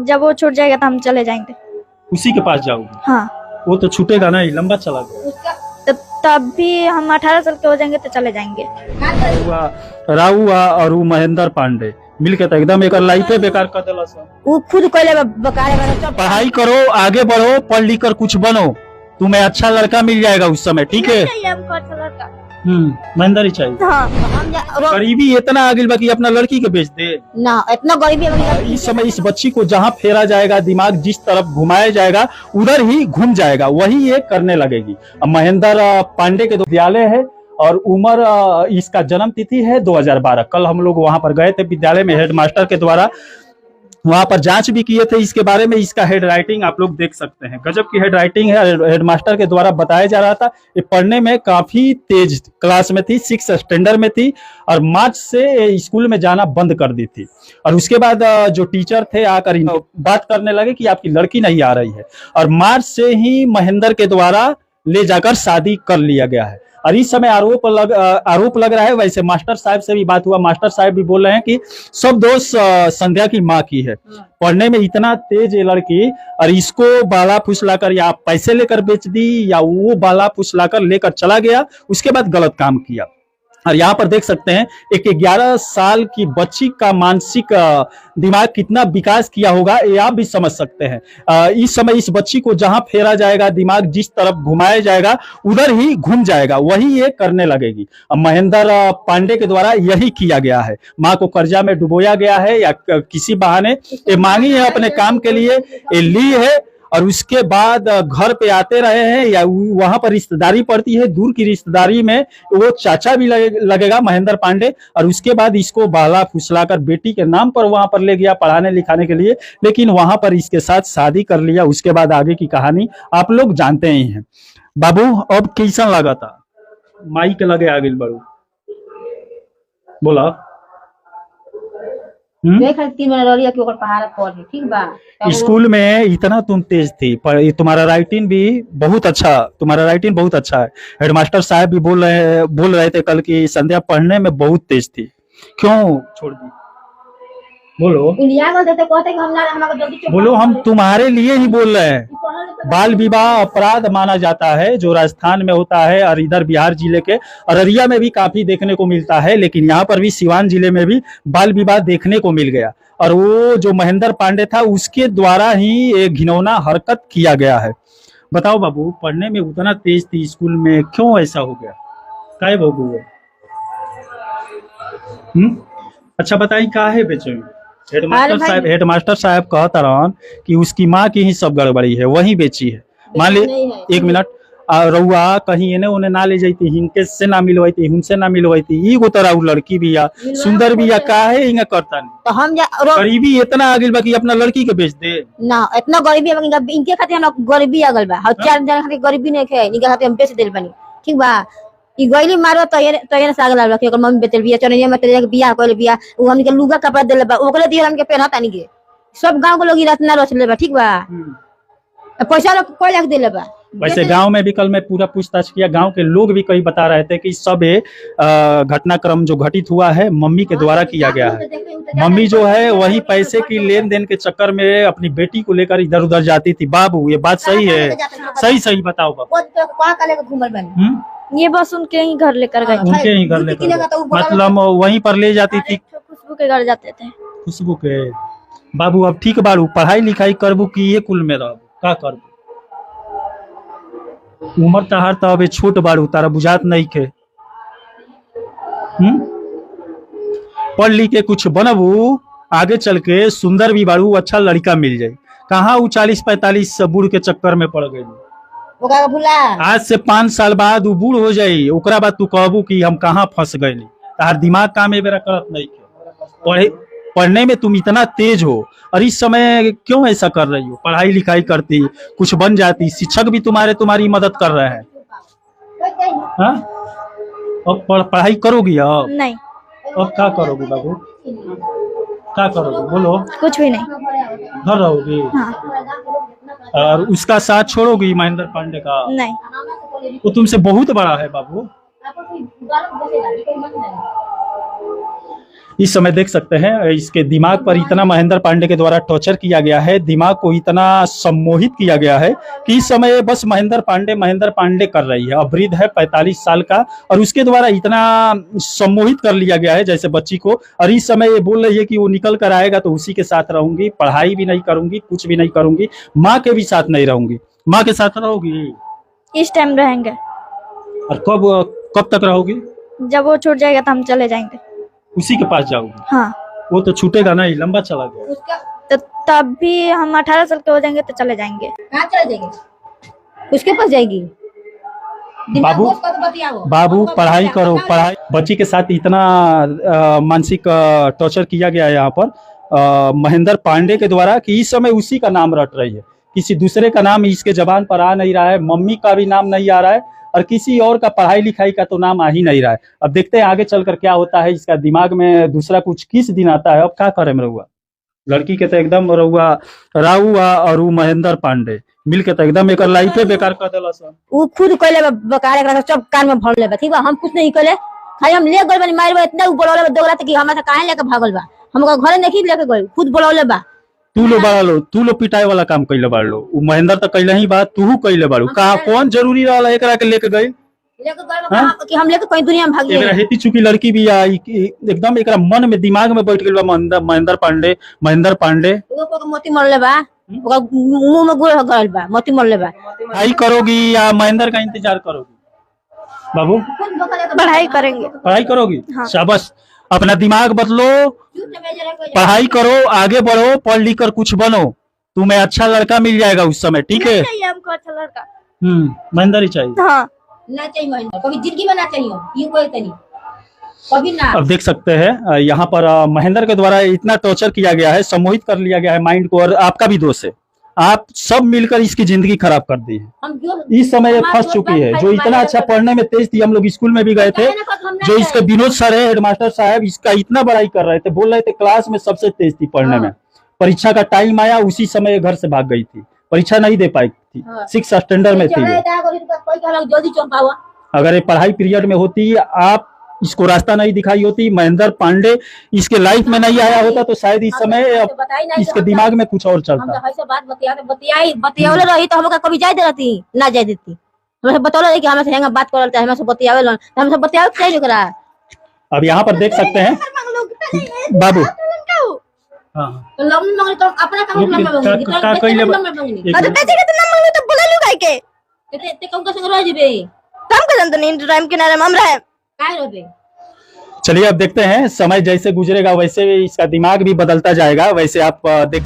जब वो छूट जाएगा तो हम चले जाएंगे। उसी के पास जाओगे? हाँ। वो तो छूटेगा नहीं, लंबा चला गया। तब भी हम 18 साल के हो जाएंगे तो चले जाएंगे। राहु और वो महेंद्र पांडे मिलके तो एकदम एक लाइफे बेकार कर देला सब। वो खुद कहले बेकार। पढ़ाई करो, आगे बढ़ो, पढ़ लिख कर कुछ बनो, तुम्हें अच्छा लड़का मिल जाएगा उस समय, ठीक है? महेंद्र ही चाहिए। हाँ। गरीबी इतना आगे बा कि अपना लड़की के बेच दे ना, इतना गरीबी इस समय इस बच्ची को जहाँ फेरा जाएगा, दिमाग जिस तरफ घुमाया जाएगा उधर ही घूम जाएगा, वही ये करने लगेगी। महेंद्र पांडे के विद्यालय है और उम्र इसका जन्म तिथि है 2012। कल हम लोग वहां पर गए थे विद्यालय में, हेडमास्टर के द्वारा वहां पर जांच भी किए थे इसके बारे में। इसका हेड राइटिंग आप लोग देख सकते हैं, गजब की हेड राइटिंग है। हेडमास्टर के द्वारा बताया जा रहा था ये पढ़ने में काफी तेज क्लास में थी, 6 स्टैंडर्ड में थी और मार्च से स्कूल में जाना बंद कर दी थी। और उसके बाद जो टीचर थे आकर बात करने लगे कि आपकी लड़की नहीं आ रही है, और मार्च से ही महेंद्र के द्वारा ले जाकर शादी कर लिया गया है। और इस समय आरोप लग रहा है। वैसे मास्टर साहब से भी बात हुआ, मास्टर साहब भी बोल रहे हैं कि सब दोष संध्या की माँ की है। पढ़ने में इतना तेज है लड़की, और इसको बाला फुसलाकर या पैसे लेकर बेच दी या वो बाला फुसलाकर लेकर चला गया, उसके बाद गलत काम किया। और यहाँ पर देख सकते हैं एक 11 साल की बच्ची का मानसिक दिमाग कितना विकास किया होगा, ये आप भी समझ सकते हैं। इस समय इस बच्ची को जहां फेरा जाएगा, दिमाग जिस तरफ घुमाया जाएगा उधर ही घूम जाएगा, वही ये करने लगेगी। महेंद्र पांडे के द्वारा यही किया गया है। माँ को कर्जा में डुबोया गया है या किसी बहाने ये मांगी है अपने काम के लिए, ये ली है, और उसके बाद घर पे आते रहे हैं या वहां पर रिश्तेदारी पड़ती है, दूर की रिश्तेदारी में वो चाचा भी लगेगा महेंद्र पांडे। और उसके बाद इसको बाला फुसलाकर बेटी के नाम पर वहां पर ले गया पढ़ाने लिखाने के लिए, लेकिन वहां पर इसके साथ शादी कर लिया। उसके बाद आगे की कहानी आप लोग जानते ही हैं। बाबू अब कैसा लगा था? माई के लगे आगे बढ़ू बोला। स्कूल में इतना तुम तेज थी, पर तुम्हारा राइटिंग भी बहुत अच्छा, तुम्हारा राइटिंग बहुत अच्छा है। हेडमास्टर साहब भी बोल रहे थे कल की संध्या पढ़ने में बहुत तेज थी, क्यों छोड़ दी? बोलो बोलो, हम तुम्हारे लिए ही बोल रहे हैं। बाल विवाह अपराध माना जाता है जो राजस्थान में होता है, और इधर बिहार जिले के अररिया में भी काफी देखने को मिलता है, लेकिन यहाँ पर भी सिवान जिले में भी बाल विवाह देखने को मिल गया। और वो जो महेंद्र पांडे था उसके द्वारा ही एक घिनौना हरकत किया गया है। बताओ बाबू, पढ़ने में उतना तेज थी स्कूल में, क्यों ऐसा हो गया? काय बाबू? अच्छा बताइए, काहे बेचे? हेडमास्टर साहब कहता रहन कि उसकी माँ की ही सब गड़बड़ी है, वही बेची है। मान ली एक मिनट, रउआ कहीं एने ओने ना ले जाती, हिंके से ना मिलवाती, हुनसे ना मिलवाती, ई गो तरह लड़की भी या सुंदर भी या काहे इंगा करता नहीं? तो हम गरीबी इतना आगे बा कि अपना लड़की के बेच दे ना, इतना गरीबी इनके खातिर हम गरीबी आगल बा, 4 जन खातिर गरीबी नहीं है, इनके खातिर हम बेच देल बनी, ठीक बा? ई गइली मारो तयरे सागल आला के ओकर मम्मी बेचल बिया, चनिया में तेरे बियाह कइले बिया, उ हमनी के लुगा कपड़ा देले बा, ओकरे दिए हमनी के पहनत आनी के। सब गांव के लोग इतना रचले बा, ठीक बा? पैसा लोग कोई लाख देले बा। वैसे गांव में भी कल मैं पूरा पूछताछ किया, गांव के लोग भी कई बता रहे थे कि सब घटनाक्रम जो घटित हुआ है मम्मी के द्वारा किया गया है। मम्मी जो है वही पैसे की लेन देन के चक्कर में अपनी बेटी को लेकर इधर उधर जाती थी। बाबू ये बात सही है? सही बताओ बाबू। ये बस उनके ही घर लेकर गए, उनके ही घर लेकर, मतलब वहीं पर ले जाती थी? खुशबू के घर जाते थे। खुशबू के? बाबू अब ठीक बारू, पढ़ाई लिखाई करबू कि ये कुल में रहबू, का करबू? उम्र तहार तो अबे छोट बारू, तारा बुझात नहीं के। पढ़ लिख के कुछ बनबू, आगे चल के सुंदर भी बारू, अच्छा लड़का मिल जाये। कहाँ वो 40-45 बूढ़ के चक्कर में पड़ गई? आज से 5 साल बाद वो बूढ़ हो जाये, ओकरा बाद तू कहबू कि हम कहाँ फंस गए। तार दिमाग काम ए बेरा करत नहीं के। पढ़ने में तुम इतना तेज हो, और इस समय क्यों ऐसा कर रही हो? पढ़ाई लिखाई करती, कुछ बन जाती, शिक्षक भी तुम्हारी मदद कर रहे हैं। हाँ, अब पढ़ाई करोगी? अब नहीं। अब क्या करोगी बाबू? क्या करोगी बोलो? कुछ भी नहीं। घर रहोगी? हाँ। और उसका साथ छोड़ोगी महेंद्र पांडे का? नहीं। वो तुमसे बहुत बड़ा है बाबू। इस समय देख सकते हैं इसके दिमाग पर इतना महेंद्र पांडे के द्वारा टॉर्चर किया गया है, दिमाग को इतना सम्मोहित किया गया है कि इस समय बस महेंद्र पांडे कर रही है। अब वृद्ध है 45 साल का और उसके द्वारा इतना सम्मोहित कर लिया गया है जैसे बच्ची को। और इस समय ये बोल रही है कि वो निकल कर आएगा तो उसी के साथ रहूंगी, पढ़ाई भी नहीं करूंगी, कुछ भी नहीं करूंगी, माँ के भी साथ नहीं रहूंगी। माँ के साथ रहोगी? इस टाइम रहेंगे। और कब तक रहोगी? जब वो छूट जाएगा तो हम चले जाएंगे। उसी के पास जाओगी? हाँ। वो तो छूटेगा नहीं, लंबा चला गया। तो तब भी हम 18 साल के हो जाएंगे तो चले जाएंगे। कहाँ चले जाएंगे? उसके पास जाएगी। बाबू पढ़ाई करो, पढ़ाई। बच्ची के साथ इतना मानसिक टॉर्चर किया गया है यहाँ पर महेंद्र पांडे के द्वारा कि इस समय उसी का नाम रट रही है, किसी दूसरे का नाम इसके जबान पर आ नहीं रहा है, मम्मी का भी नाम नहीं आ रहा है और किसी और का पढ़ाई लिखाई का तो नाम आ ही नहीं रहा है। अब देखते हैं आगे चलकर क्या होता है, इसका दिमाग में दूसरा कुछ किस दिन आता है। अब क्या करे रहुआ, लड़की के तो एकदम रहुआ राहुआ और वो महेंद्र पांडे मिल के तो एकदम एक लाइफे बेकार कर देला सब। वो खुद कहले बेकार एकरा सब कान में भर लेबे, ठीक बा। हम कुछ नहीं कहले, खाली हम ले गइल बानी मारबे, इतना बोलले दोगला त कि हमरा से काहे लेके भागल बा, हमका घरे नहीं लेके गइल, खुद बोलले बा। तू लो पिटाई वाला काम कइले बाड़लो, उ महेंद्र त कइले ही बात, तूहू कइले बाड़ू। का कौन जरूरी रहला एकरा के लेके गइल? लेके गइल कि हम लेके कहीं दुनिया में भाग एकरा हेती चुकी लड़की भी आई एकदम एकरा मन में दिमाग में बैठ गेल बा महेंद्र पांडे वो को मोती मरले बा, ओका मुंह में गुड़ गइल बा, मोती मरले बा। पढ़ाई करोगी या महेंद्र का इंतजार करोगी? बाबू पढ़ाई करेंगे। पढ़ाई करोगी? हाँ। शाबाश, अपना दिमाग बदलो, पढ़ाई करो, आगे बढ़ो, पढ़ लिख कर कुछ बनो, तुम्हें अच्छा लड़का मिल जाएगा उस समय, ठीक है? चाहिए हमको अच्छा लड़का। महेंद्र ही चाहिए। हाँ। ना चाहिए महेंद्र, कभी जिंदगी में ना चाहिए, यूं कोई तनी कभी ना। अब देख सकते हैं यहाँ पर महेंद्र के द्वारा इतना टॉर्चर किया गया है, सम्मोहित कर लिया गया है माइंड को, और आपका भी दोष है, आप सब मिलकर इसकी जिंदगी खराब कर दी है। इस समय ये फंस चुकी है। जो इतना अच्छा पढ़ने में तेज थी, हम लोग स्कूल में भी गए थे, जो इसके विनोद सर है, हेडमास्टर साहब, इसका इतना बड़ाई कर रहे थे, बोल रहे थे क्लास में सबसे तेज थी पढ़ने में। परीक्षा का टाइम आया, उसी समय ये घर से भाग गई थी, परीक्षा नहीं दे पाई थी, 6th स्टैंडर्ड में थी। अगर ये पढ़ाई पीरियड में होती, आप इसको रास्ता नहीं दिखाई होती, महेंद्र पांडे इसके लाइफ में नहीं आया होता, तो शायद इस समय इसके दिमाग में कुछ और चलता। बतियावले रही तो हमका कभी जाय देती ना जाय देती, हमसे बतौले रही कि हमरा से हेंगा बात करल, हमरा से बतियावे, हमसे बतियावे चाहिए ओकरा। अब यहाँ पर देख सकते हैं बाबू, तो लम मंगल तो अपना काम लम मंगल का कइले अरे पैसे के तो ना मांगू तो बोला लू काहे के? ते कौन का संग रह जेबे, काम कर जानत नहीं, टाइम के नारे में हम रहे काय रहबे। चलिए अब देखते हैं, समय जैसे गुजरेगा वैसे इसका दिमाग भी बदलता जाएगा, वैसे आप देख